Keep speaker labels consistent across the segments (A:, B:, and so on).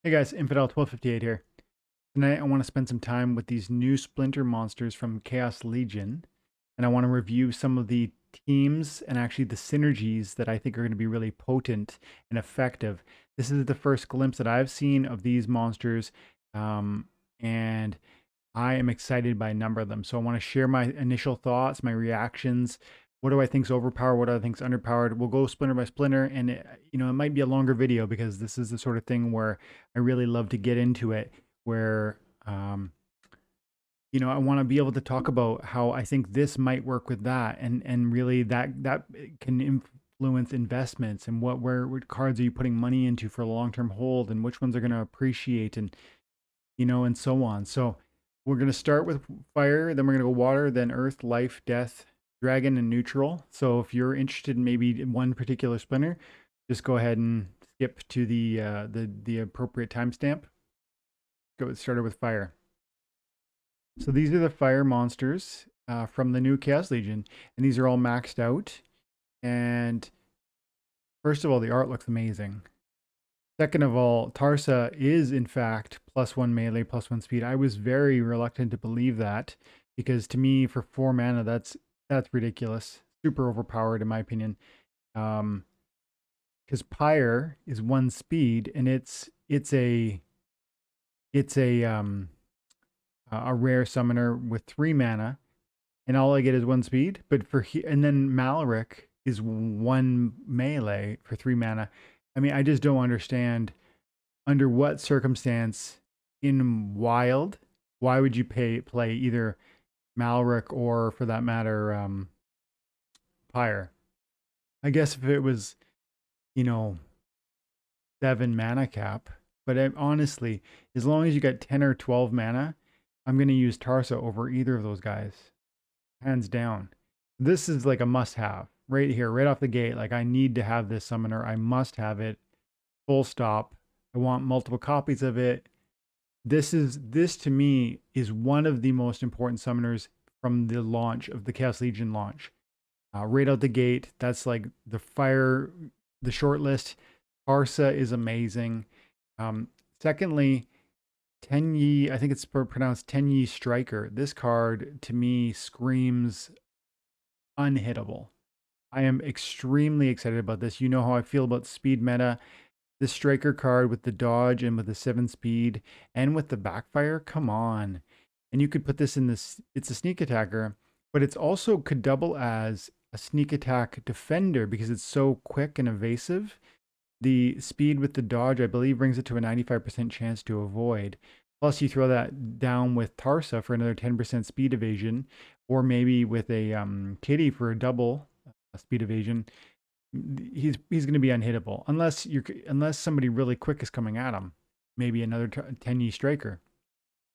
A: Hey guys, Infidel 1258 here. Tonight I want to spend some time with these new Splinter monsters from Chaos Legion, and I want to review some of the teams and actually the synergies that I think are going to be really potent and effective. This is the first glimpse that I've seen of these monsters, and I am excited by a number of them. So I want to share my initial thoughts, my reactions. What do I think's overpowered? What do I think's underpowered? We'll go splinter by splinter, and it might be a longer video because this is the sort of thing where I really love to get into it. Where um, I want to be able to talk about how I think this might work with that, and really that can influence investments and what cards are you putting money into for a long term hold, and which ones are going to appreciate, and and so on. So we're going to start with fire, then we're going to go water, then earth, life, death, dragon, and neutral. So if you're interested in maybe one particular splinter, just go ahead and skip to the appropriate timestamp. Go started with fire. So these are the fire monsters from the new Chaos Legion, and these are all maxed out. And first of all, the art looks amazing. Second of all, Tarsa is in fact +1 melee, +1 speed. I was very reluctant to believe that because to me, for 4 mana, that's ridiculous. Super overpowered in my opinion. Because Pyre is 1 speed and it's a rare summoner with 3 mana, and all I get is 1 speed. But and then Malric is 1 melee for 3 mana. I mean, I just don't understand under what circumstance in Wild, why would you play either Malric or, for that matter, Pyre? I guess if it was, you know, 7 mana cap, but honestly, as long as you got 10 or 12 mana, I'm going to use Tarsa over either of those guys, hands down. This is like a must have right here, right off the gate. Like, I need to have this summoner. I must have it, full stop. I want multiple copies of it. This to me is one of the most important summoners from the launch of the Chaos Legion launch. Right out the gate, that's like the short list. Arsa is amazing. Secondly, Tenyi, I think it's pronounced Tenyi Striker. This card to me screams unhittable. I am extremely excited about this. You know how I feel about speed meta. The striker card with the dodge and with the 7 speed and with the backfire, come on. And you could put this in this, it's a sneak attacker, but it's also could double as a sneak attack defender because it's so quick and evasive. The speed with the dodge, I believe, brings it to a 95% chance to avoid. Plus, you throw that down with Tarsa for another 10% speed evasion, or maybe with a Kitty for a double speed evasion. He's going to be unhittable unless somebody really quick is coming at him. Maybe another 10 striker.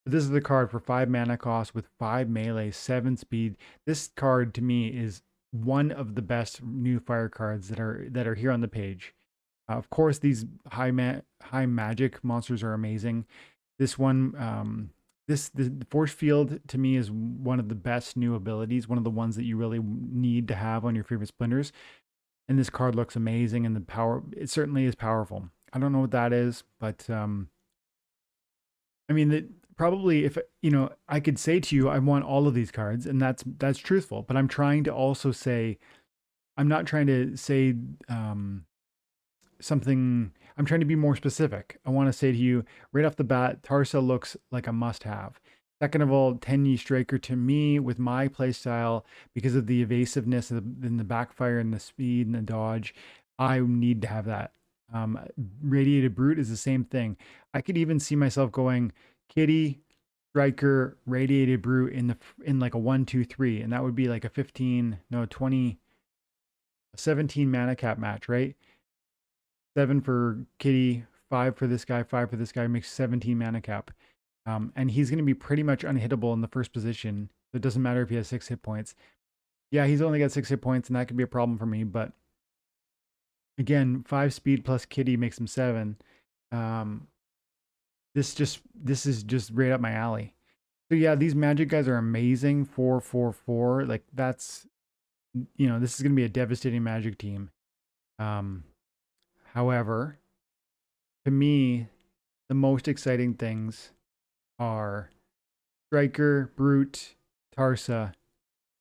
A: But this is the card for 5 mana cost with 5 melee, 7 speed. This card to me is one of the best new fire cards that are here on the page. Of course, these high magic monsters are amazing. This one, the force field to me is one of the best new abilities. One of the ones that you really need to have on your favorite splinters. And this card looks amazing, and the power, it certainly is powerful. I don't know what that is, but I mean, probably if I could say to you, I want all of these cards, and that's truthful. But I'm trying to also say, I'm not trying to say something. I'm trying to be more specific. I want to say to you right off the bat, Tarsa looks like a must-have. Second of all, Tenyi Striker to me with my playstyle, because of the evasiveness and the backfire and the speed and the dodge, I need to have that. Radiated Brute is the same thing. I could even see myself going Kitty, Striker, Radiated Brute in like a 1, 2, 3, and that would be like a 15, no 20, 17 mana cap match, right? 7 for Kitty, 5 for this guy, 5 for this guy makes 17 mana cap. And he's going to be pretty much unhittable in the first position. So it doesn't matter if he has 6 hit points. Yeah, he's only got 6 hit points, and that could be a problem for me. But again, 5 speed plus Kitty makes him 7. This is just right up my alley. So yeah, these magic guys are amazing. 4, 4, 4. Like that's this is going to be a devastating magic team. However, to me, the most exciting things are Striker, Brute, Tarsa,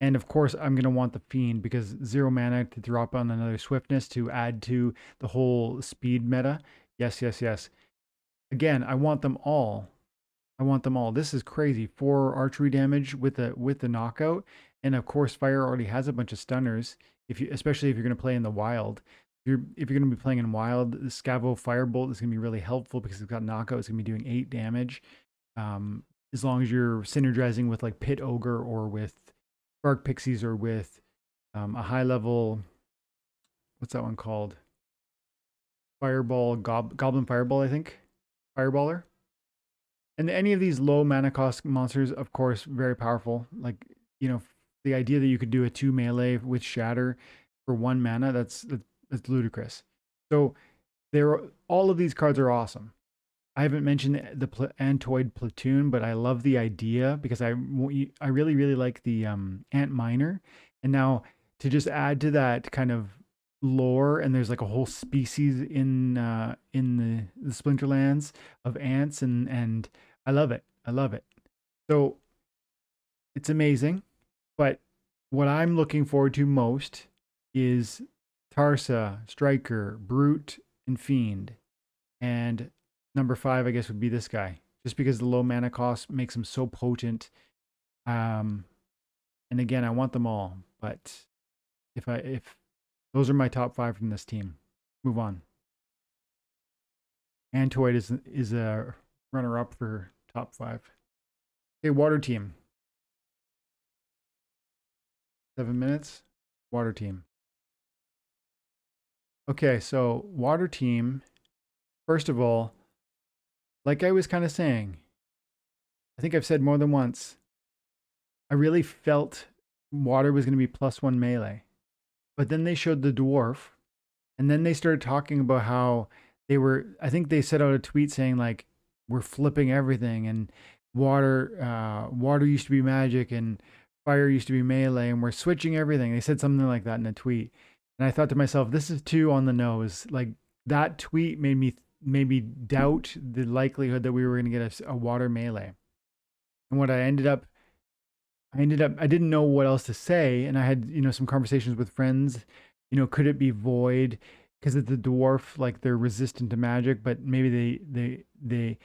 A: and of course I'm gonna want the Fiend because 0 mana to drop on another Swiftness to add to the whole speed meta. Yes, yes, yes. Again, I want them all. I want them all. This is crazy. 4 archery damage with the knockout, and of course, fire already has a bunch of stunners. If you, especially if you're going to play in the wild, if you're going to be playing in wild, the Scavo Firebolt is going to be really helpful because it's got knockout. It's going to be doing 8 damage. As long as you're synergizing with like Pit Ogre or with Spark Pixies or with a high level, what's that one called? Fireball, Goblin Fireball, I think. Fireballer. And any of these low mana cost monsters, of course, very powerful. Like, you know, the idea that you could do a 2 melee with Shatter for 1 mana, that's ludicrous. So all of these cards are awesome. I haven't mentioned the Antoid Platoon, but I love the idea because I really, really like the Ant Miner. And now to just add to that kind of lore, and there's like a whole species in the Splinterlands of ants, and I love it. I love it. So it's amazing. But what I'm looking forward to most is Tarsa, Striker, Brute, and Fiend. And number 5, I guess, would be this guy, just because the low mana cost makes him so potent. And again, I want them all, but if those are my top 5 from this team, move on. Antoid is a runner up for top 5. Okay, water team. 7 minutes. Water team. Okay, so water team. First of all, like I was kind of saying, I think I've said more than once, I really felt water was going to be +1 melee. But then they showed the dwarf, and then they started talking about how I think they set out a tweet saying like, we're flipping everything, and water used to be magic and fire used to be melee, and we're switching everything. They said something like that in a tweet. And I thought to myself, this is too on the nose. Like, that tweet made me doubt the likelihood that we were going to get a water melee. And what I didn't know what else to say, and I had, some conversations with friends. Could it be void? Because it's the dwarf, like they're resistant to magic, but maybe they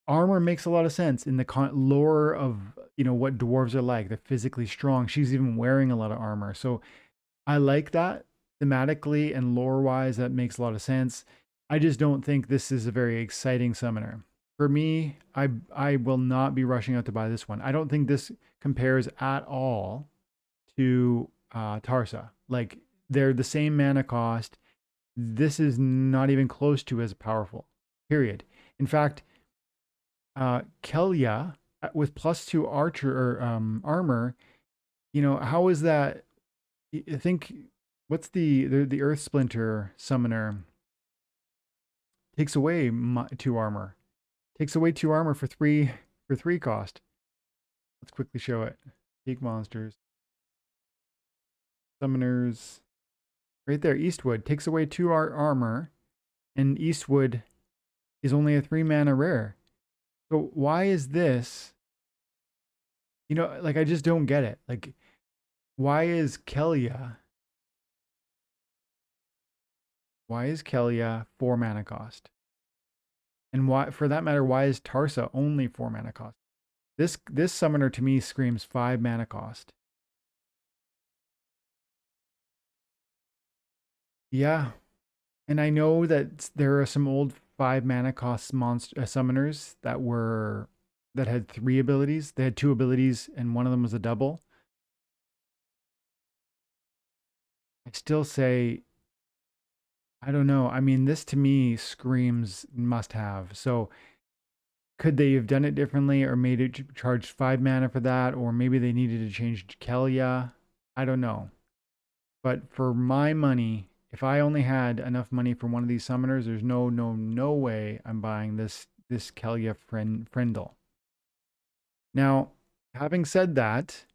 A: armor makes a lot of sense in the lore of what dwarves are like. They're physically strong. She's even wearing a lot of armor, so I like that thematically and lore wise. That makes a lot of sense. I just don't think this is a very exciting summoner. For me, I will not be rushing out to buy this one. I don't think this compares at all to Tarsa. Like, they're the same mana cost. This is not even close to as powerful. Period. In fact, Kelia with +2 archer or armor, how is that? I think what's the Earth Splinter summoner takes away 2 armor. Takes away 2 armor for 3 cost. Let's quickly show it. Peak monsters. Summoners. Right there, Eastwood takes away 2 armor, and Eastwood is only a 3 mana rare. So why is this? Like, I just don't get it. Like, why is Kelia 4 mana cost? And why, for that matter, why is Tarsa only 4 mana cost? This summoner to me screams 5 mana cost. Yeah. And I know that there are some old 5 mana cost summoners that had 3 abilities. They had 2 abilities and one of them was a double. I still say, I don't know. I mean, this to me screams must have. So could they have done it differently or made it charge 5 mana for that? Or maybe they needed to change Kelia. I don't know. But for my money, if I only had enough money for one of these summoners, there's no way I'm buying this Kelia Friendle. Now, having said that,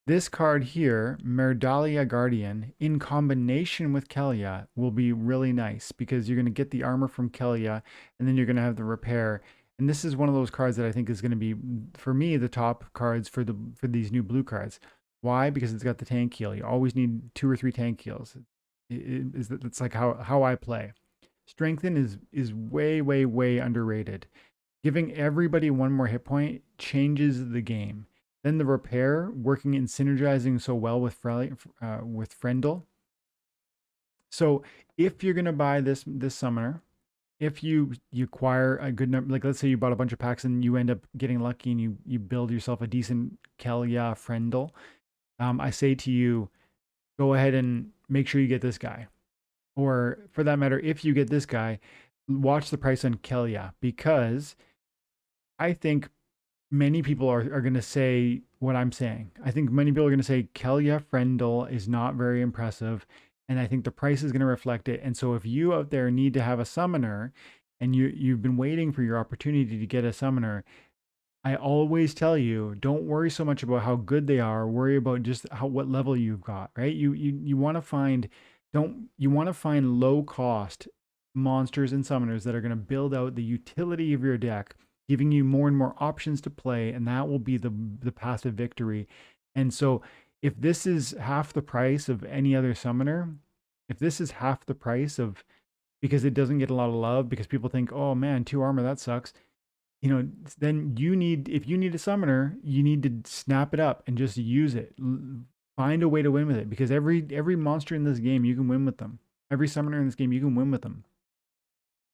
A: this card here, Merdalia Guardian, in combination with Kelia, will be really nice because you're going to get the armor from Kelia, and then you're going to have the repair. And this is one of those cards that I think is going to be, for me, the top cards for these new blue cards. Why? Because it's got the tank heal. You always need 2 or 3 tank heals. It's like how I play. Strengthen is way underrated. Giving everybody one more hit point changes the game. Then the repair working and synergizing so well with Frendel. So if you're gonna buy this summoner, if you acquire a good number, like let's say you bought a bunch of packs and you end up getting lucky and you build yourself a decent Kelia Frendel, I say to you, go ahead and make sure you get this guy. Or for that matter, if you get this guy, watch the price on Kelia, because I think many people are going to say what I'm saying. I think many people are going to say Kelia Frendel is not very impressive. And I think the price is going to reflect it. And so if you out there need to have a summoner and you've been waiting for your opportunity to get a summoner, I always tell you, don't worry so much about how good they are. Worry about just what level you've got, right? You want to find don't you want to find low cost monsters and summoners that are going to build out the utility of your deck, giving you more and more options to play, and that will be the path to victory. And so if this is half the price of any other summoner, if this is half the price of, because it doesn't get a lot of love because people think, "Oh man, 2 armor, that sucks." Then if you need a summoner, you need to snap it up and just use it. Find a way to win with it, because every monster in this game, you can win with them. Every summoner in this game, you can win with them.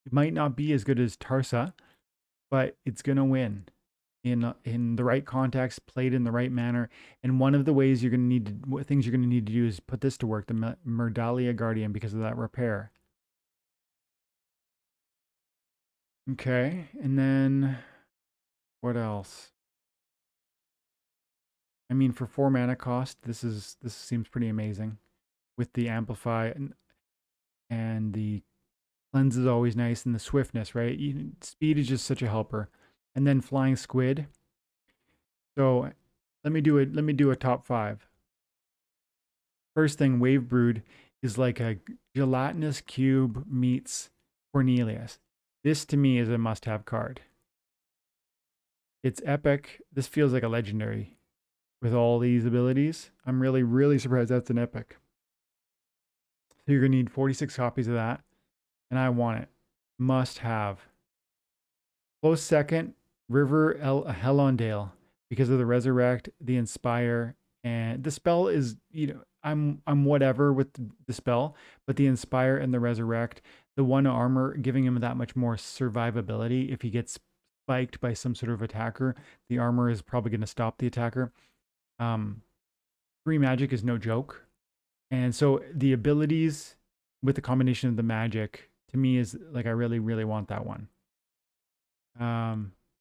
A: It might not be as good as Tarsa, but it's going to win in the right context, played in the right manner. And one of the ways things you're going to need to do is put this to work, the Merdalia Guardian, because of that repair. Okay, and then what else? I mean, for 4 mana cost, this seems pretty amazing with the amplify, and the cleanse is always nice, and the swiftness, right? Speed is just such a helper. And then flying squid. So let me do a top 5. First thing, Wave Brood is like a gelatinous cube meets Cornelius. This to me is a must-have card. It's epic. This feels like a legendary with all these abilities. I'm really surprised that's an epic. So you're gonna need 46 copies of that, and I want it. Must have. Close second, River Helondale, because of the Resurrect, the Inspire, and the spell is, I'm whatever with the spell, but the Inspire and the Resurrect, the 1 armor giving him that much more survivability. If he gets spiked by some sort of attacker, the armor is probably going to stop the attacker. 3 magic is no joke. And so the abilities with the combination of the magic, to me, is like, I really want that one.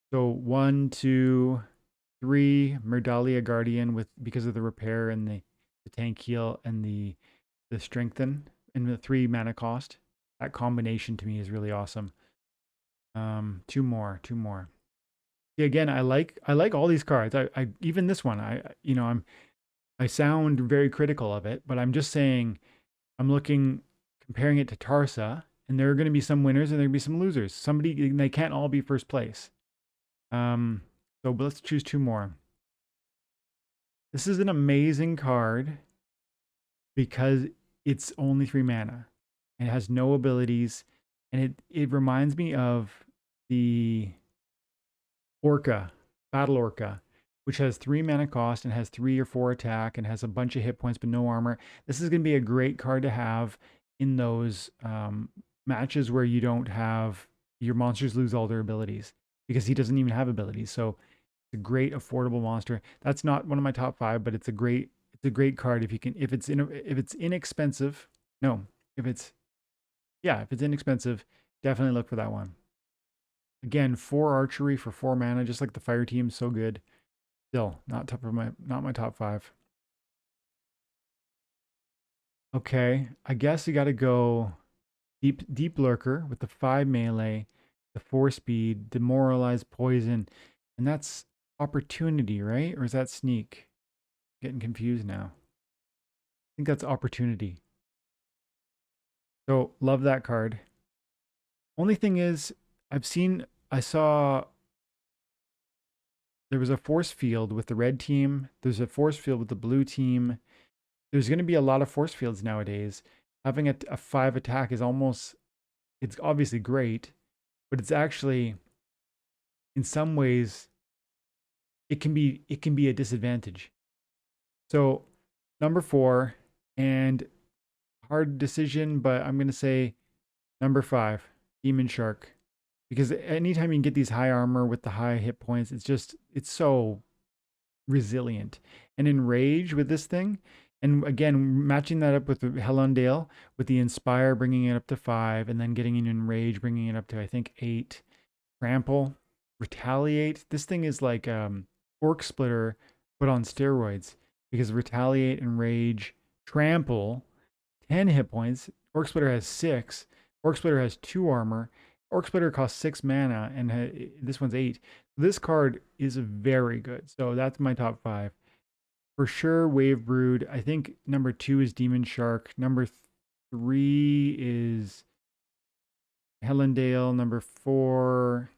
A: So 1, 2, 3, Merdalia Guardian because of the repair and the tank heal and the strengthen and the 3 mana cost. That combination to me is really awesome. 2 more. See, again, I like all these cards. I even this one, I sound very critical of it, but I'm just saying, comparing it to Tarsa, and there are going to be some winners and there are going to be some losers. They can't all be first place. So let's choose 2 more. This is an amazing card because it's only 3 mana. It has no abilities, and it reminds me of the Orca, Battle Orca, which has 3 mana cost and has 3 or 4 attack and has a bunch of hit points but no armor. This is going to be a great card to have in those matches where you don't have your monsters lose all their abilities, because he doesn't even have abilities. So it's a great affordable monster. That's not one of my top 5, but it's a great card if it's inexpensive. No, if it's inexpensive, definitely look for that one. Again, 4 archery for 4 mana, just like the fire team, so good. Still not my top 5. Okay, I guess you got to go deep lurker with the 5 melee, the 4 speed, demoralize, poison, and that's opportunity, right? Or is that sneak? Getting confused now. I think that's opportunity. So love that card. Only thing is, I saw there was a force field with the red team. There's a force field with the blue team. There's going to be a lot of force fields nowadays. Having a 5 attack is almost, it's obviously great, but it's actually, in some ways, it can be a disadvantage. So number 4, and hard decision, but I'm going to say number 5, Demon Shark. Because anytime you can get these high armor with the high hit points, it's so resilient. And in Rage with this thing, and again, matching that up with the Helondale, with the Inspire bringing it up to 5, and then getting in Rage, bringing it up to, I think, 8. Trample, Retaliate. This thing is like Orc Splitter, but on steroids. Because Retaliate and Rage, Trample, 10 hit points. Orc Splitter has 6. Orc Splitter has 2 armor. Orc Splitter costs 6 mana, and this one's 8. This card is very good. So that's my top 5. For sure, Wave Brood. I think number 2 is Demon Shark. Number 3 is Helendale. Number 4,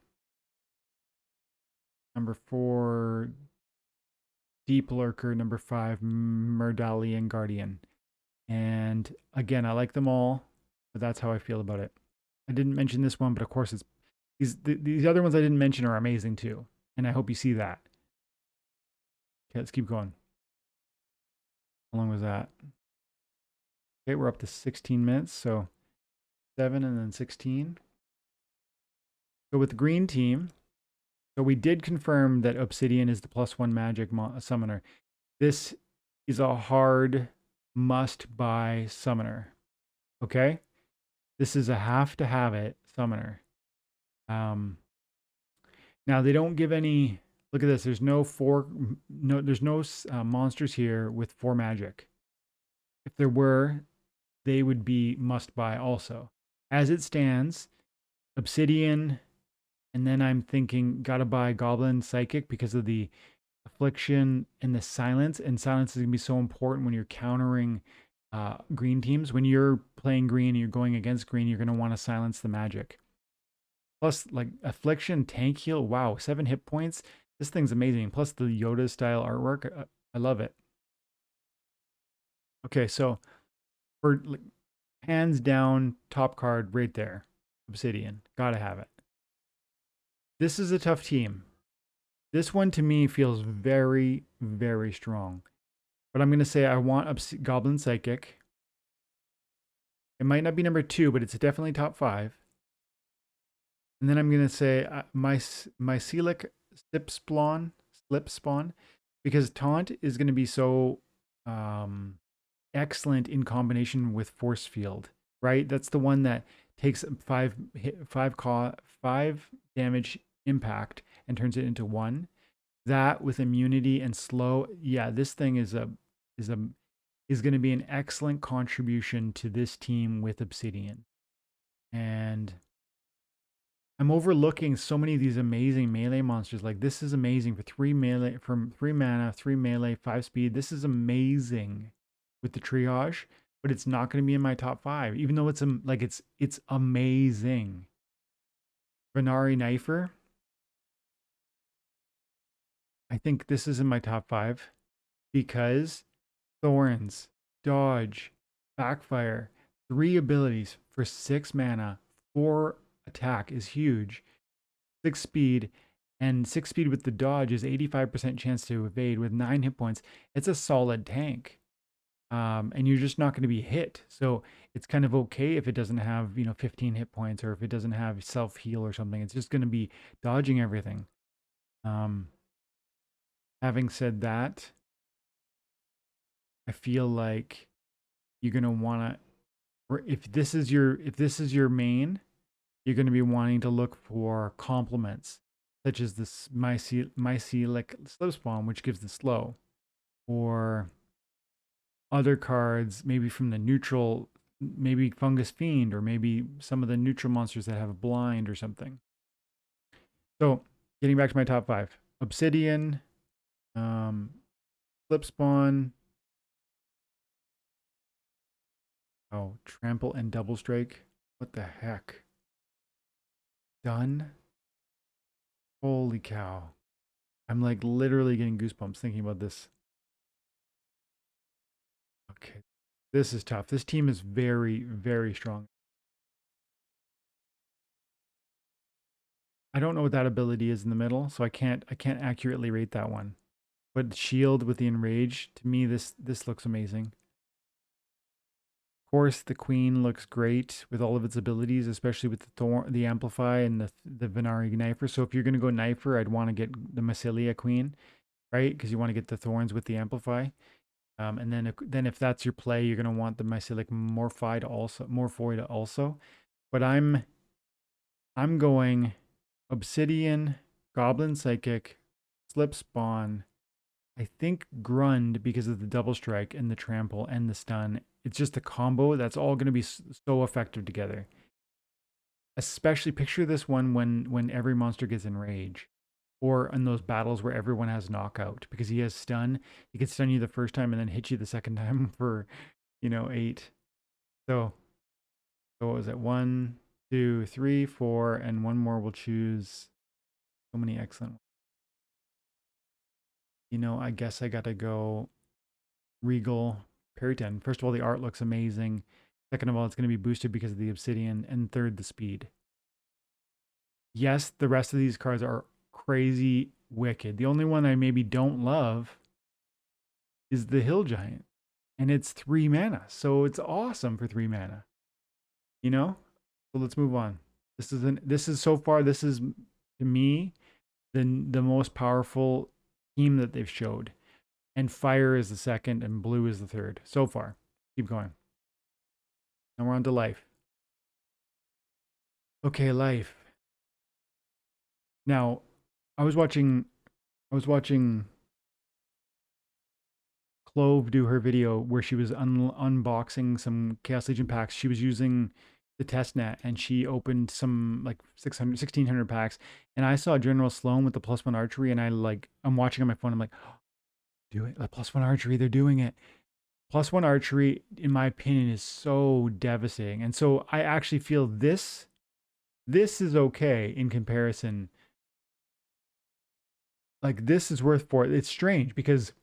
A: Deep Lurker. Number 5, Merdalian Guardian. And again, I like them all, but that's how I feel about it. I didn't mention this one, but of course it's these other ones I didn't mention are amazing too. And I hope you see that. Okay, let's keep going. How long was that? Okay, we're up to 16 minutes. So 7 and then 16. So with the green team, so we did confirm that Obsidian is the +1 magic summoner. This is a hard must-buy summoner. Okay? This is a have-to-have-it summoner. Now they don't give any. Look at this. There's no monsters here with 4 magic. If there were, they would be must buy also. As it stands, Obsidian, and then I'm thinking gotta buy Goblin Psychic because of the affliction and the silence. And silence is gonna be so important when you're countering green teams. When you're playing green and you're going against green, you're gonna want to silence the magic. Plus, like affliction, tank heal. Wow, 7 hit points. This thing's amazing. Plus the Yoda style artwork. I love it. Okay, so for hands down top card right there, Obsidian. Gotta have it. This is a tough team. This one to me feels very, very strong. But I'm gonna say I want Goblin Psychic. It might not be number 2, but it's definitely top 5. And then I'm gonna say my Mycelic Slip Spawn, because Taunt is gonna be so excellent in combination with Force Field, right? That's the one that takes 5 damage impact and turns it into 1. That with immunity and slow, yeah, this thing is going to be an excellent contribution to this team with Obsidian. And I'm overlooking so many of these amazing melee monsters. Like this is amazing for 3 melee, from 3 mana, 3 melee, 5 speed. This is amazing with the triage, but it's not going to be in my top 5, even though it's it's amazing. Venari Knifer. I think this is in my top 5 because Thorns, Dodge, Backfire, 3 abilities for 6 mana, 4 attack is huge. 6 speed, and 6 speed with the dodge is 85% chance to evade with 9 hit points. It's a solid tank. And you're just not going to be hit. So it's kind of okay if it doesn't have, 15 hit points, or if it doesn't have self heal or something. It's just going to be dodging everything. Having said that, I feel like you're going to want to, if this is your main, you're going to be wanting to look for complements, such as this Mycelic Slip Spawn, which gives the slow, or other cards, maybe from the neutral, maybe Fungus Fiend, or maybe some of the neutral monsters that have a blind or something. So, getting back to my top 5. Obsidian, Slip Spawn, Trample and Double Strike. What the heck? Done? Holy cow. I'm like literally getting goosebumps thinking about this. Okay. This is tough. This team is very, very strong. I don't know what that ability is in the middle, so I can't accurately rate that one. But shield with the enrage, to me this looks amazing. Of course, the queen looks great with all of its abilities, especially with the amplify and the Venari knifer. So if you're gonna go knifer, I'd want to get the Massilia queen, right? Because you want to get the thorns with the amplify. And then if that's your play, you're gonna want the Mycelic Morphoid also. But I'm going Obsidian, Goblin Psychic, Slip Spawn. I think Grund because of the double strike and the trample and the stun. It's just a combo that's all going to be so effective together. Especially picture this one when every monster gets enraged, or in those battles where everyone has knockout because he has stun. He can stun you the first time and then hit you the second time for 8. So what was it? 1, 2, 3, 4, and one more. We'll choose. So many excellent. I guess I gotta go Regal Periton. First of all, the art looks amazing. Second of all, it's going to be boosted because of the obsidian. And third, the speed. Yes, the rest of these cards are crazy wicked. The only one I maybe don't love is the Hill Giant. And it's 3 mana. So it's awesome for 3 mana. So let's move on. This is to me the most powerful team that they've showed. And fire is the second and blue is the third so far. Keep going. And we're on to life. Okay, life. Now, I was watching Clove do her video where she was unboxing some Chaos Legion packs. She was using the testnet and she opened some like 1,600 packs. And I saw General Sloan with the +1 archery, and I'm watching on my phone. I'm like, oh, do it. Like +1 archery, they're doing it. +1 archery, in my opinion, is so devastating. And so I actually feel this is okay in comparison. Like this is worth 4. It's strange because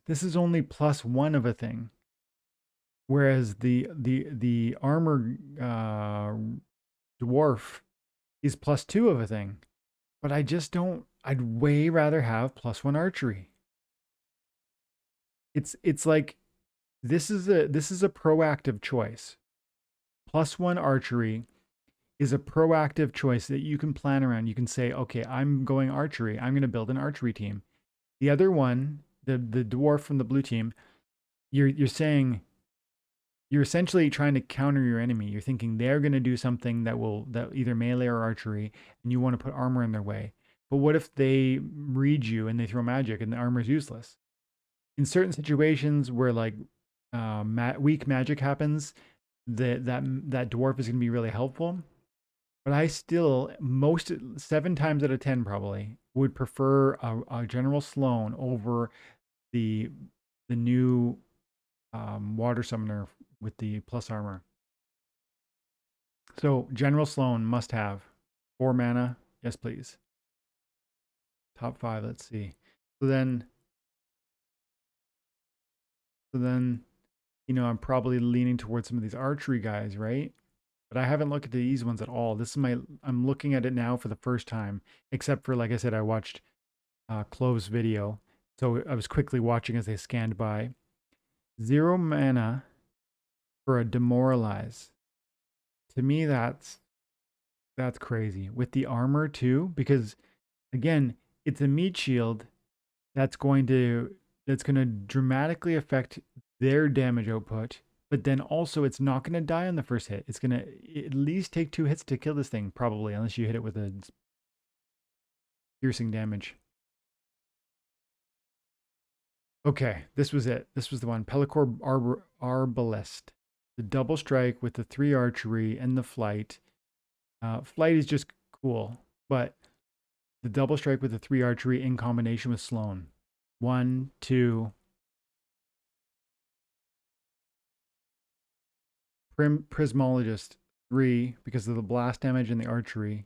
A: this is only +1 of a thing, whereas the armor dwarf is +2 of a thing. But I just don't. I'd way rather have +1 archery. It's like this is a proactive choice. +1 archery is a proactive choice that you can plan around. You can say, okay, I'm going archery. I'm going to build an archery team. The other one, the dwarf from the blue team, you're saying you're essentially trying to counter your enemy. You're thinking they're going to do something that either melee or archery, and you want to put armor in their way. But what if they read you and they throw magic and the armor is useless? In certain situations where like weak magic happens, that dwarf is going to be really helpful. But I still, 7 times out of 10 probably, would prefer a General Sloan over the new water summoner with the plus armor. So General Sloan must have 4 mana. Yes, please. Top 5. Let's see. So then, I'm probably leaning towards some of these archery guys, right? But I haven't looked at these ones at all. I'm looking at it now for the first time, except for, like I said, I watched Clove's video. So I was quickly watching as they scanned by. 0 mana for a demoralize. To me, that's crazy. With the armor too, because again, it's a meat shield that's going to dramatically affect their damage output. But then also, it's not going to die on the first hit. It's going to at least take 2 hits to kill this thing, probably, unless you hit it with a piercing damage. Okay, this was it. This was the one. Pellicor Arbalest. The double strike with the 3 archery and the flight. Flight is just cool, but the double strike with the 3 archery in combination with Sloan. 1, 2. Prismologist. 3 because of the blast damage and the archery.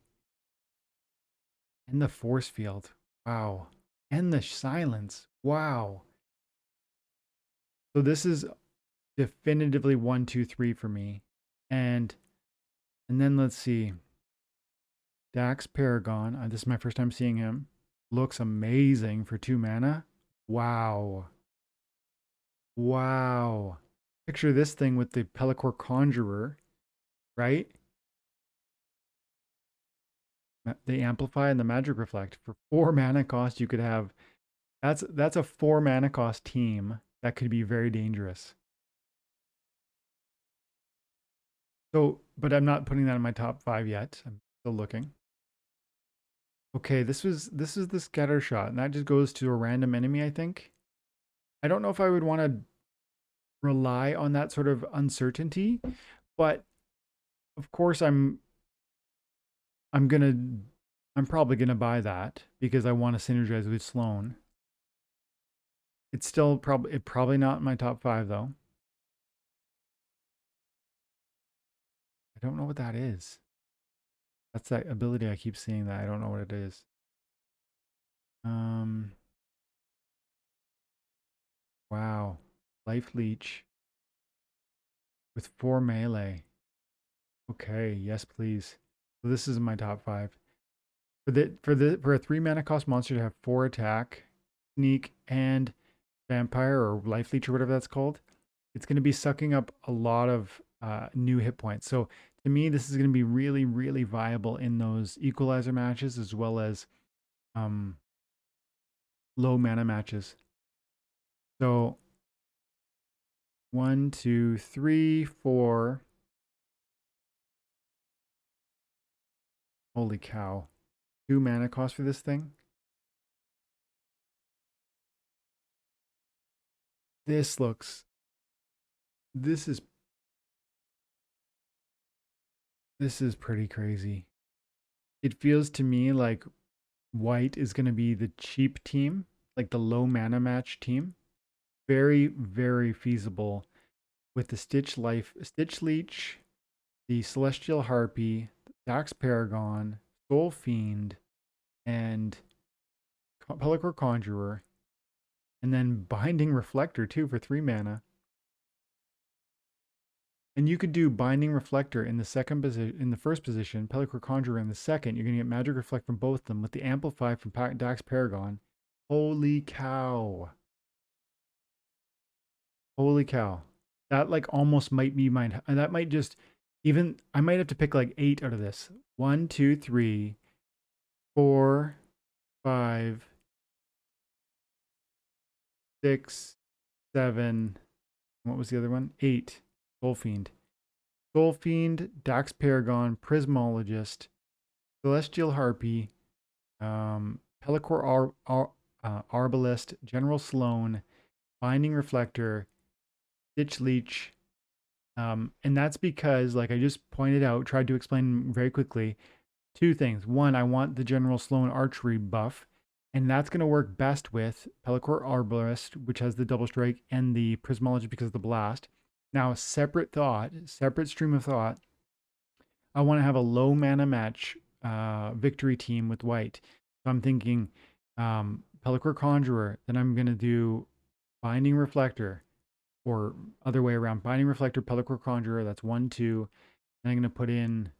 A: And the force field. Wow. And the silence. Wow. So this is definitively 1, 2, 3 for me. And and then let's see. Dax Paragon. This is my first time seeing him. Looks amazing for 2 mana. Wow. Wow. Picture this thing with the Pelacor Conjurer, right? The Amplify and the Magic Reflect. For 4 mana cost, you could have that's a 4 mana cost team that could be very dangerous. So, but I'm not putting that in my top 5 yet. I'm still looking. Okay, this is the scatter shot, and that just goes to a random enemy, I think. I don't know if I would want to rely on that sort of uncertainty, but of course I'm gonna I'm probably gonna buy that because I want to synergize with Sloan. It's still probably not in my top 5 though. I don't know what that is. That's that ability I keep seeing that I don't know what it is. Um wow. Life leech with 4 melee. Okay, yes please. So this is my top 5. For a 3 mana cost monster to have 4 attack, sneak, and vampire or life leech or whatever that's called, it's going to be sucking up a lot of new hit points. So to me, this is going to be really, really viable in those equalizer matches as well as um, low mana matches. So 1, 2, 3, 4. Holy cow! 2 mana cost for this thing. This looks. This is this is pretty crazy. It feels to me like white is going to be the cheap team, like the low mana match team. Very, very feasible with the Stitch Leech, the Celestial Harpy, Dax Paragon, Soul Fiend, and Pelacor Conjurer, and then Binding Reflector too for 3 mana. And you could do Binding Reflector in the first position, Pelacor Conjurer in the second. You're gonna get Magic Reflect from both of them with the Amplify from Dax Paragon. Holy cow! Holy cow! That like almost might be mine. And that might just even I might have to pick like 8 out of this. 1, 2, 3, 4, 5, 6, 7. What was the other one? 8. Soul Fiend. Soul Fiend, Dax Paragon, Prismologist, Celestial Harpy, Pelacor Arbalist, General Sloan, Binding Reflector, Ditch Leech. And that's because, like I just pointed out, tried to explain very quickly, 2 things. One, I want the General Sloan archery buff, and that's going to work best with Pelacor Arbalist, which has the double strike, and the Prismologist because of the blast. Now, separate stream of thought. I want to have a low mana match victory team with white. So I'm thinking Pelacor Conjurer, then I'm going to do Binding Reflector, or other way around. Binding Reflector, Pelacor Conjurer, that's 1, 2. And I'm going to put in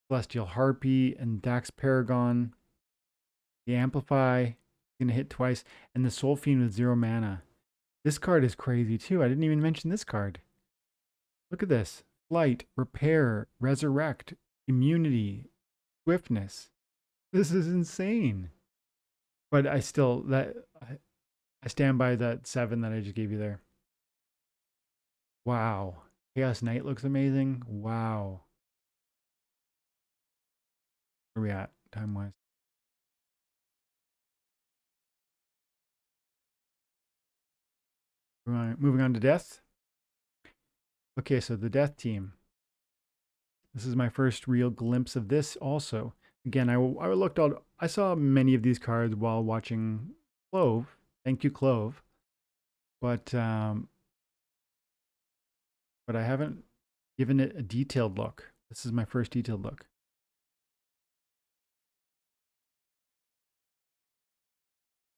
A: Celestial Harpy and Dax Paragon. The Amplify, going to hit twice. And the Soul Fiend with 0 mana. This card is crazy too. I didn't even mention this card. Look at this. Flight, Repair, Resurrect, Immunity, Swiftness. This is insane. But I still, I stand by that 7 that I just gave you there. Wow. Chaos Knight looks amazing. Wow. Where are we at time wise? Moving on to death. Okay, so the death team. This is my first real glimpse of this also. Again, I saw many of these cards while watching Clove. Thank you, Clove. But I haven't given it a detailed look. This is my first detailed look.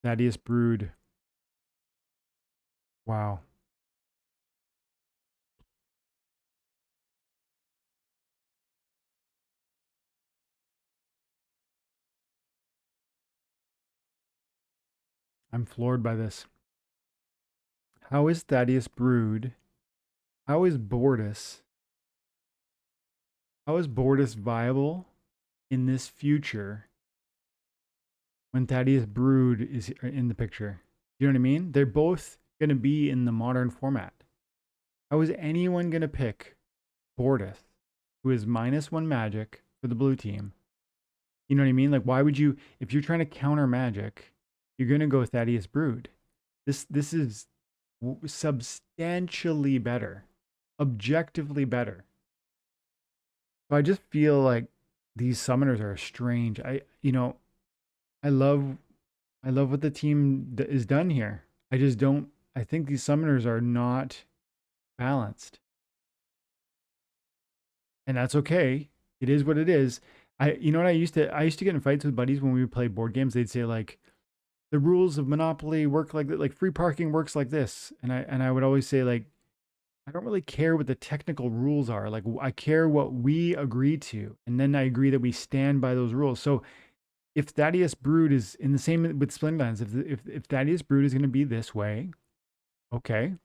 A: Thaddeus Brood. Wow. I'm floored by this. How is Thaddeus Brood? How is Bortus? How is Bortus viable in this future when Thaddeus Brood is in the picture? You know what I mean? They're both going to be in the modern format. How is anyone going to pick Bortus, who is -1 magic for the blue team? You know what I mean? Like, why would you, if you're trying to counter magic, you're going to go Thaddeus Brood. This is substantially better, objectively better. So I just feel like these summoners are strange. I love I love what the team is done here. I just don't. I think these summoners are not balanced, and that's okay. It is what it is. You know what I used to get in fights with buddies when we would play board games. They'd say like the rules of Monopoly work like that, like free parking works like this, and I would always say like I don't really care what the technical rules are. Like I care what we agree to, and then I agree that we stand by those rules. So if Thaddeus Brood is in the same with Splinterlands, if Thaddeus Brood is going to be this way, okay.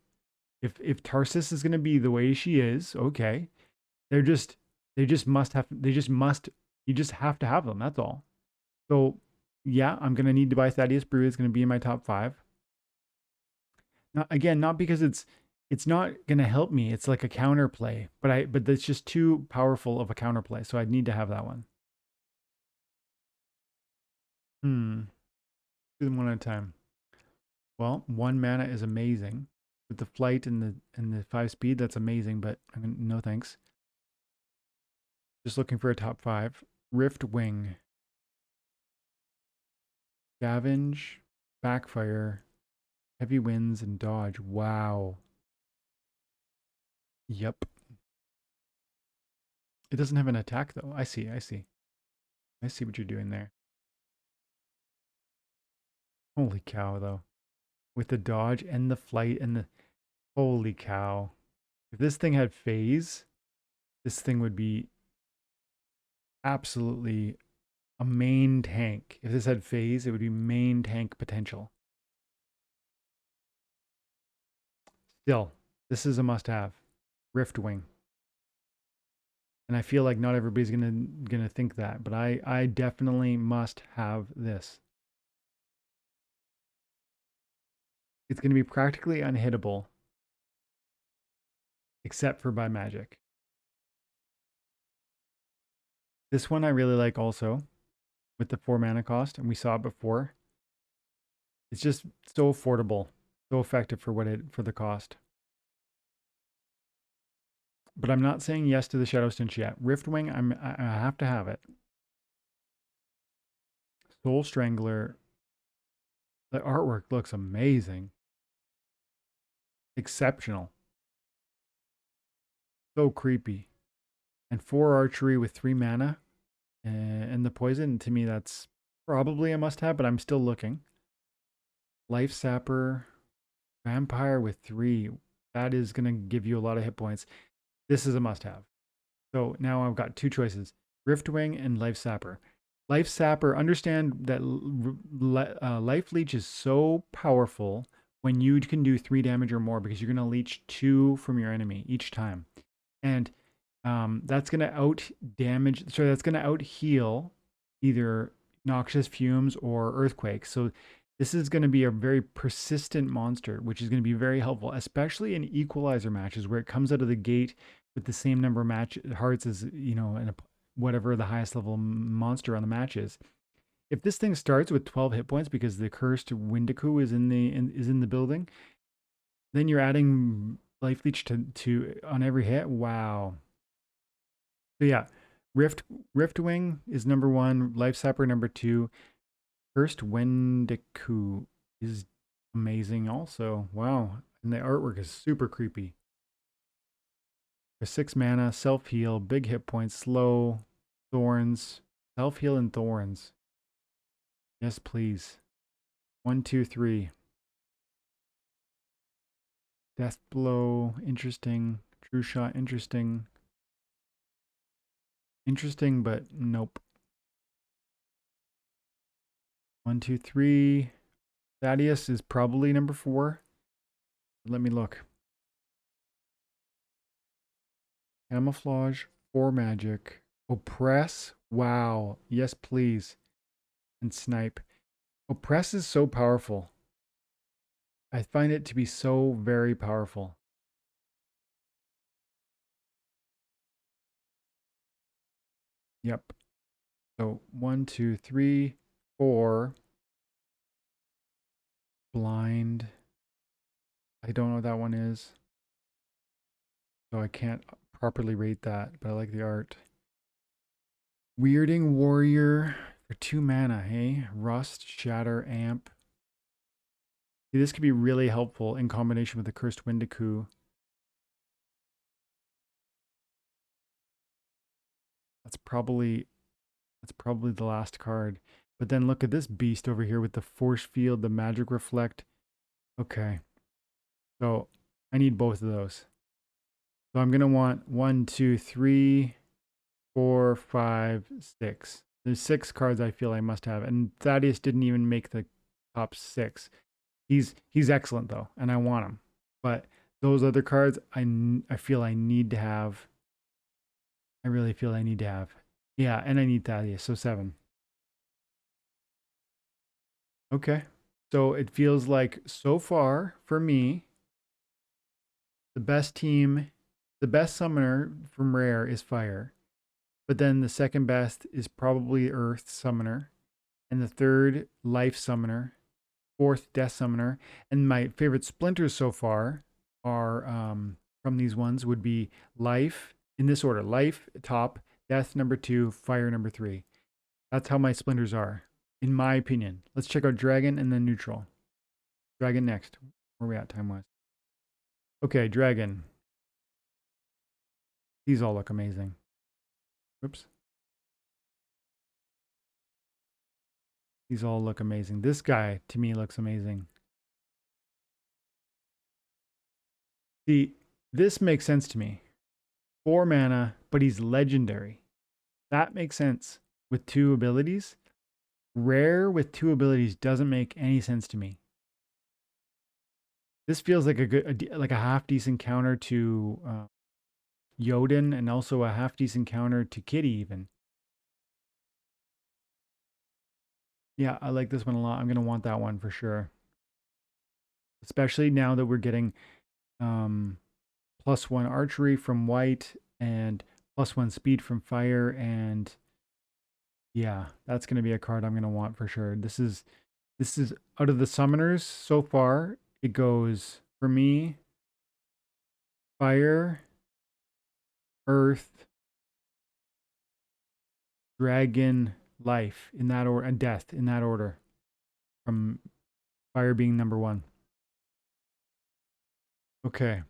A: If Tarsus is going to be the way she is, okay. They're just they just must you just have to have them. That's all. So yeah, I'm going to need to buy Thaddeus Brood. It's going to be in my top 5. Not again, not because it's not going to help me. It's like a counterplay, but it's just too powerful of a counterplay. So I need to have that one. Hmm. Do them one at a time. Well, 1 mana is amazing. With the flight and the 5 speed, that's amazing, but I mean, no thanks. Just looking for a top 5. Rift Wing. Scavenge, Backfire, Heavy Winds, and Dodge. Wow. Yep. It doesn't have an attack though. I see, I see. I see what you're doing there. Holy cow though. With the dodge and the flight and the holy cow. If this thing had phase, this thing would be absolutely a main tank. If this had phase, it would be main tank potential. Still, this is a must have. Riftwing. And I feel like not everybody's gonna think that, but I definitely must have this. It's gonna be practically unhittable, except for by magic. This one I really like also, with the 4 mana cost, and we saw it before. It's just so affordable, so effective for for the cost. But I'm not saying yes to the Shadow Stench yet. Riftwing, I have to have it. Soul Strangler, the artwork looks amazing. Exceptional. So creepy. And 4 archery with 3 mana and the poison, to me, that's probably a must have, but I'm still looking. Life Sapper, Vampire with 3. That is going to give you a lot of hit points. This is a must have. So now I've got 2 choices, Riftwing and Life Sapper. Life Sapper, understand that Life Leech is so powerful when you can do 3 damage or more because you're going to leech 2 from your enemy each time. And that's going to out damage, so that's going to out heal either Noxious Fumes or Earthquake. So this is going to be a very persistent monster, which is going to be very helpful, especially in equalizer matches where it comes out of the gate with the same number of match hearts as, you know, and whatever the highest level monster on the match is. If this thing starts with 12 hit points because the cursed Windiku is in the building, then you're adding life leech to on every hit. Wow. So yeah, Riftwing is number 1, Life Sapper number 2, Cursed Wendiku is amazing also. Wow. And the artwork is super creepy. For 6 mana, self heal, big hit points, slow, thorns, self heal and thorns. Yes, please. 1, 2, 3. Death blow, interesting. True shot, interesting. Interesting, but nope. 1, 2, 3. Thaddeus is probably number 4. Let me look. Camouflage, 4 magic. Oppress, wow. Yes, please. And snipe. Oppress is so powerful. I find it to be so very powerful. Yep. So 1, 2, 3, 4. Blind. I don't know what that one is. So I can't properly rate that, but I like the art. Weirding Warrior for 2 mana, hey? Rust, Shatter, Amp. See, this could be really helpful in combination with the Cursed Windiku. That's probably the last card. But then look at this beast over here with the Force Field, the Magic Reflect. Okay. So I need both of those. So I'm gonna want 1, 2, 3, 4, 5, 6. There's 6 cards I feel I must have. And Thaddeus didn't even make the top 6. He's excellent though, and I want him. But those other cards, I feel I need to have. I really feel I need to have. Yeah, and I need Thaddeus, so 7. Okay. So it feels like so far for me, the best team, the best summoner from Rare is Fire. But then the second best is probably Earth Summoner. And the third, Life Summoner. Fourth, Death Summoner. And my favorite splinters so far are from these ones would be Life, in this order: Life, top; Death, number 2; Fire, number 3. That's how my splinters are, in my opinion. Let's check out Dragon and then Neutral. Dragon next. Where are we at time-wise? Okay, Dragon. These all look amazing. Whoops. These all look amazing. This guy, to me, looks amazing. See, this makes sense to me. 4 mana, but he's legendary. That makes sense with 2 abilities. Rare with 2 abilities doesn't make any sense to me. This feels like like a half decent counter to Jotun, and also a half decent counter to Kitty even. Yeah, I like this one a lot. I'm gonna want that one for sure. Especially now that we're getting +1 archery from white and +1 speed from fire, and yeah, that's gonna be a card I'm gonna want for sure. This is out of the summoners so far, it goes for me: fire, earth, dragon, life, in that order, and death in that order, from fire being number 1. Okay.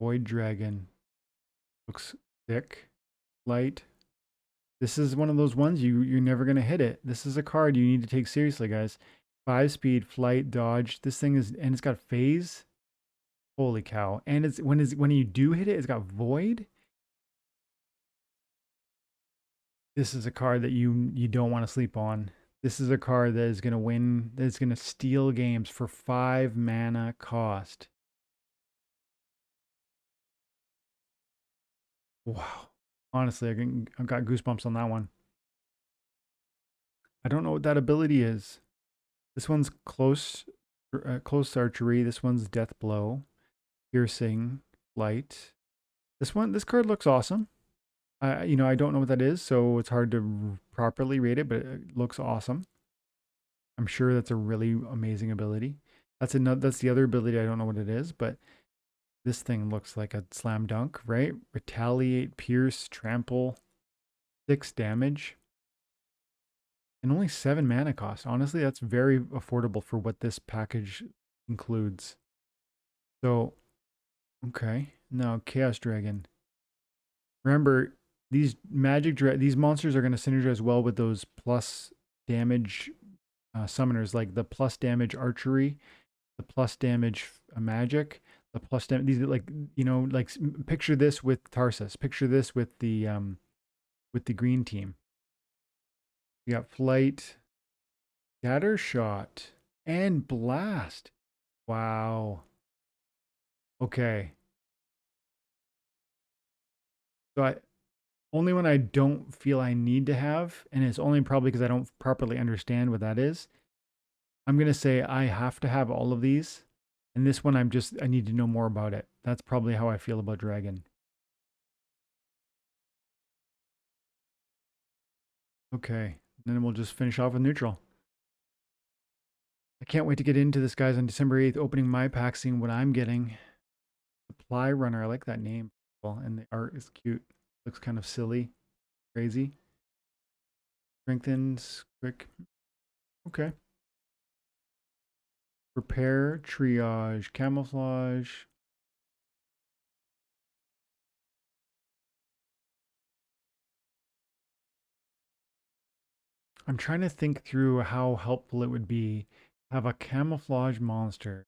A: Void dragon looks thick, light. This is one of those ones you're never gonna hit it. This is a card you need to take seriously, guys. 5 speed, flight, dodge. This thing is, and it's got phase. Holy cow! And it's when you do hit it, it's got void. This is a card that you don't want to sleep on. This is a card that is gonna win. That is gonna steal games for 5 mana cost. Wow! Honestly, I've got goosebumps on that one. I don't know what that ability is. This one's close archery. This one's death blow, piercing, light. This card looks awesome. I don't know what that is, so it's hard to properly rate it, but it looks awesome. I'm sure that's a really amazing ability. That's the other ability. I don't know what it is, but this thing looks like a slam dunk, right? Retaliate, pierce, trample, 6 damage. And only 7 mana cost. Honestly, that's very affordable for what this package includes. So, okay. Now, Chaos Dragon. Remember, these monsters are going to synergize well with those plus damage summoners, like the plus damage archery, the plus damage magic, the plus damage. These are like, like picture this with Tarsus. Picture this with the green team. You got flight, scatter shot, and blast. Wow. Okay. So I only when I don't feel I need to have, and it's only probably because I don't properly understand what that is. I'm gonna say I have to have all of these, and this one I need to know more about it. That's probably how I feel about Dragon. Okay, then we'll just finish off with neutral. I can't wait to get into this, guys, on December 8th, opening my pack, seeing what I'm getting. Supply Runner, I like that name. Well, and the art is cute. Looks kind of silly, crazy. Strengthens, quick. Okay. Repair, triage, camouflage. I'm trying to think through how helpful it would be to have a camouflage monster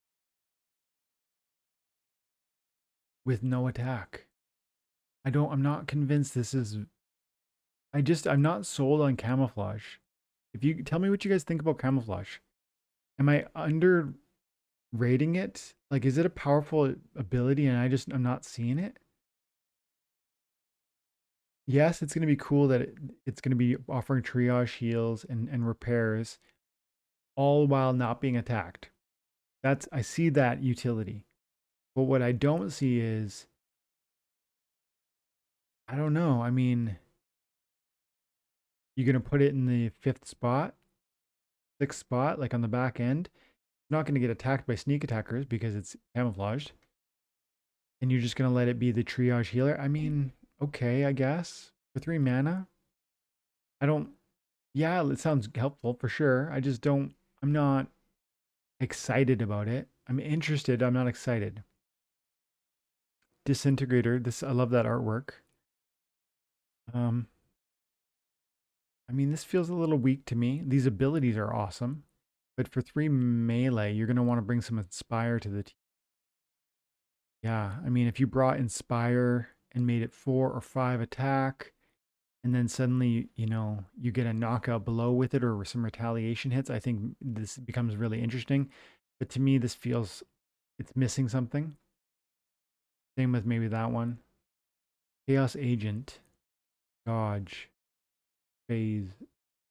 A: with no attack. I'm not convinced this is, I'm not sold on camouflage. If you tell me what you guys think about camouflage, am I underrating it? Like, is it a powerful ability and I'm not seeing it? Yes, it's going to be cool that it's going to be offering triage heals and repairs all while not being attacked. I see that utility. But what I don't see is, I don't know. I mean, you're going to put it in the 5th spot, 6th spot, like on the back end. You're not going to get attacked by sneak attackers because it's camouflaged. And you're just going to let it be the triage healer. I mean, okay, I guess. For 3 mana, I don't, yeah, it sounds helpful for sure. I'm not excited about it. I'm interested. I'm not excited. Disintegrator. I love that artwork. Um, I mean, this feels a little weak to me. These abilities are awesome, but for 3 melee, you're going to want to bring some Inspire to the team. Yeah, I mean, if you brought Inspire and made it 4 or 5 attack, and then suddenly, you get a knockout below with it or some retaliation hits, I think this becomes really interesting. But to me, this feels it's missing something. Same with maybe that one. Chaos Agent, Dodge, Phase,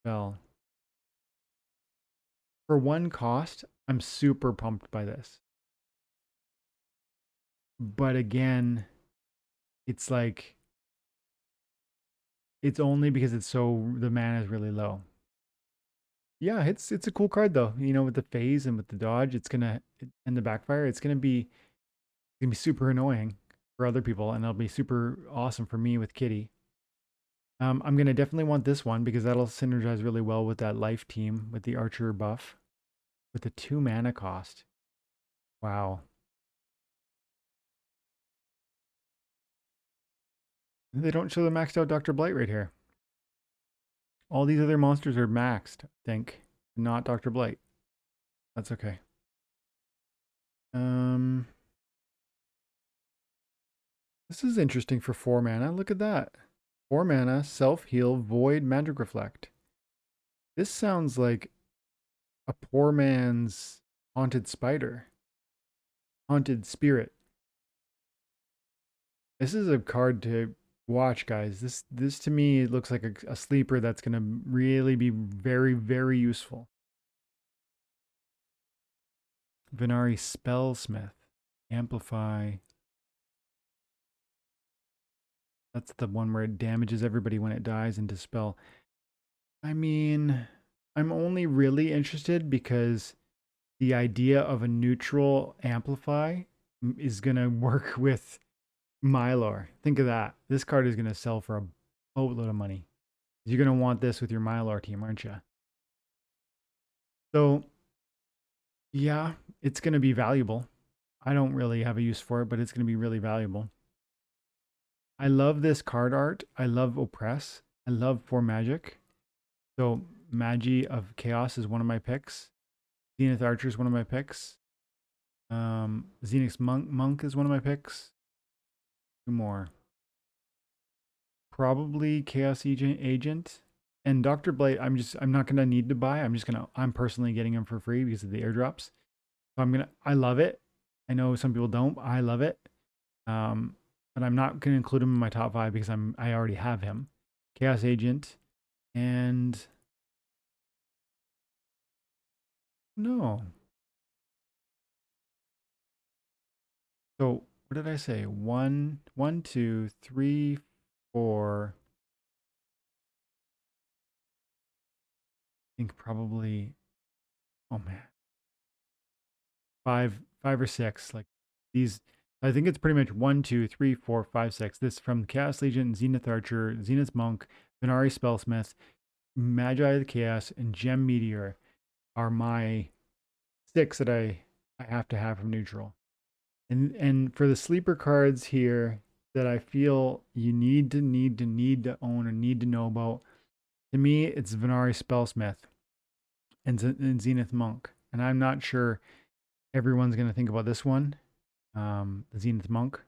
A: Spell. For 1 cost, I'm super pumped by this. But again, it's like it's only because the mana is really low. Yeah, it's a cool card though. With the phase and with the dodge, and the backfire, it's gonna be super annoying for other people, and it'll be super awesome for me with Kitty. I'm gonna definitely want this one because that'll synergize really well with that life team with the archer buff, with the 2 mana cost. Wow. They don't show the maxed out Dr. Blight right here. All these other monsters are maxed, I think, not Dr. Blight. That's okay. This is interesting for 4 mana. Look at that. 4 mana, self-heal, void, magic reflect. This sounds like a poor man's haunted spider. Haunted spirit. This is a card to watch, guys. This to me looks like a sleeper that's going to really be very, very useful. Venari Spellsmith. Amplify. That's the one where it damages everybody when it dies and dispel. I mean, I'm only really interested because the idea of a neutral amplify is going to work with Mylor. Think of that. This card is going to sell for a boatload of money. You're going to want this with your Mylor team, aren't you? So, yeah, it's going to be valuable. I don't really have a use for it, but it's going to be really valuable. I love this card art. I love Oppress. I love 4 magic. So Magi of Chaos is one of my picks. Zenith Archer is one of my picks. Zenith Monk is one of my picks. Two more. Probably Chaos Agent. And Dr. Blight, I'm not gonna need to buy. I'm personally getting him for free because of the airdrops. So I love it. I know some people don't. I love it. But I'm not gonna include him in my top 5 because I already have him. Chaos Agent and no. So what did I say? One, two, three, four. I think probably. Oh man, five or six. Like these. I think it's pretty much 1, 2, 3, 4, 5, 6. This from Chaos Legion, Zenith Archer, Zenith Monk, Venari Spellsmith, Magi of the Chaos, and Gem Meteor are my 6 that I have to have from neutral. And for the sleeper cards here that I feel you need to own or need to know about, to me it's Venari Spellsmith and Zenith Monk. And I'm not sure everyone's gonna think about this one, the Zenith Monk.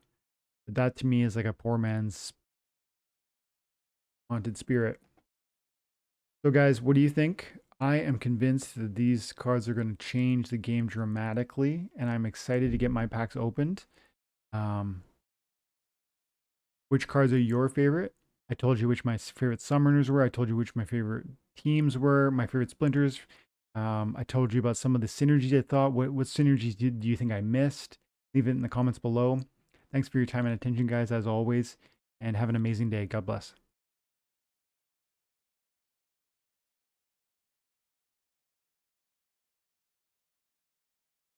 A: But that to me is like a poor man's haunted spirit. So guys, what do you think? I am convinced that these cards are going to change the game dramatically, and I'm excited to get my packs opened. Which cards are your favorite? I told you which my favorite summoners were. I told you which my favorite teams were, my favorite splinters. I told you about some of the synergies I thought. What synergies do you think I missed? Leave it in the comments below. Thanks for your time and attention, guys, as always, and have an amazing day. God bless.